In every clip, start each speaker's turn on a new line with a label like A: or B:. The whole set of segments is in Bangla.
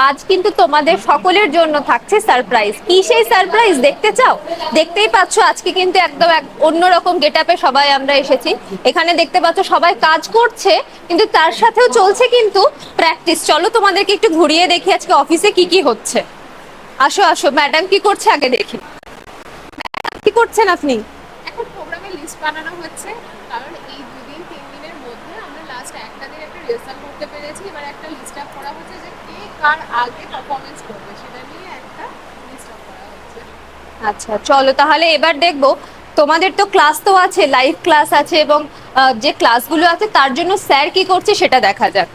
A: আজ কিন্তু তোমাদের সকলের জন্য থাকছে সারপ্রাইজ। কি সেই সারপ্রাইজ দেখতে চাও? দেখতেই পাচ্ছ আজকে কিন্তু একদম অন্যরকম গেটআপে সবাই আমরা এসেছি। এখানে দেখতে পাচ্ছ সবাই কাজ করছে, কিন্তু তার সাথেও চলছে কিন্তু প্র্যাকটিস। চলো তোমাদেরকে একটু ঘুরিয়ে দেখি আজকে অফিসে কি কি হচ্ছে। আসো আসো, ম্যাডাম কি করছে আগে দেখি। কি করছেন আপনি?
B: এখন প্রোগ্রামের লিস্ট বানানো হচ্ছে, কারণ এই 2-3 দিনের মধ্যে আমরা লাস্ট একটা দিন একটা রিহার্সাল করতে পেরেছি। এবার একটা লিস্ট আপ করা হচ্ছে যে কে কার আগে পারফরমেন্স করবে, সেটা নিয়ে একটা লিস্ট আপ করা হচ্ছে।
A: আচ্ছা চলো তাহলে এবার দেখবো। তোমাদের তো ক্লাস তো আছে, লাইভ ক্লাস আছে, এবং যে ক্লাসগুলো আছে তার জন্য স্যার কি করছে সেটা দেখা যাক।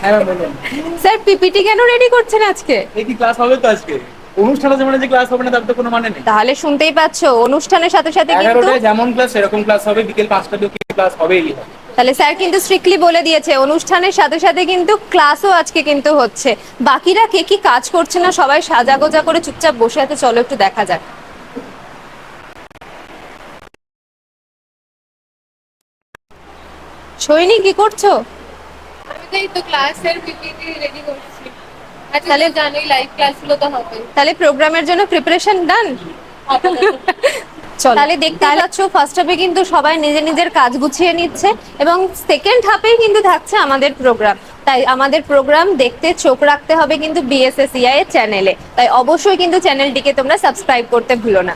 C: হ্যাঁ ম্যাম বলুন।
A: স্যার পিপিটি কেন রেডি করছেন আজকে?
C: এই কি ক্লাস হবে তো আজকে? অনুষ্ঠান আছে মানে যে ক্লাস হবে না তার তো কোনো মানে নেই।
A: তাহলে শুনতেই পাচ্ছো, অনুষ্ঠানের সাথে সাথে কিন্তু
C: 11টায় যেমন ক্লাস সেরকম ক্লাস হবে, বিকেল 5টাতেও কি ক্লাস হবেই হবে।
A: তাহলে স্যার কিন্তু স্ট্রিক্টলি বলে দিয়েছে অনুষ্ঠানের সাথে সাথে কিন্তু ক্লাসও আজকে কিন্তু হচ্ছে। বাকিরা কে কি কাজ করছে না সবাই সাজাগোজা করে চুপচাপ বসে আছে, চলো একটু দেখা যাক। সৈনী কি করছো?
B: আমি তো এই তো ক্লাসের পিপিটি রেডি করছি। আচ্ছা, তাহলে জানোই লাইভ ক্লাসগুলো তো হবে।
A: তাহলে প্রোগ্রামের জন্য প্রিপারেশন ডান। চলো তাহলে দেখতে পাচ্ছ ফার্স্ট হাফে কিন্তু সবাই নিজের নিজের কাজ গুছিয়ে নিচ্ছে, এবং সেকেন্ড হাফেই কিন্তু থাকছে আমাদের প্রোগ্রাম। তাই আমাদের প্রোগ্রাম দেখতে চোখ রাখতে হবে কিন্তু বিএসএসইআই এর চ্যানেলে। তাই অবশ্যই কিন্তু চ্যানেলটিকে তোমরা সাবস্ক্রাইব করতে ভুলো না।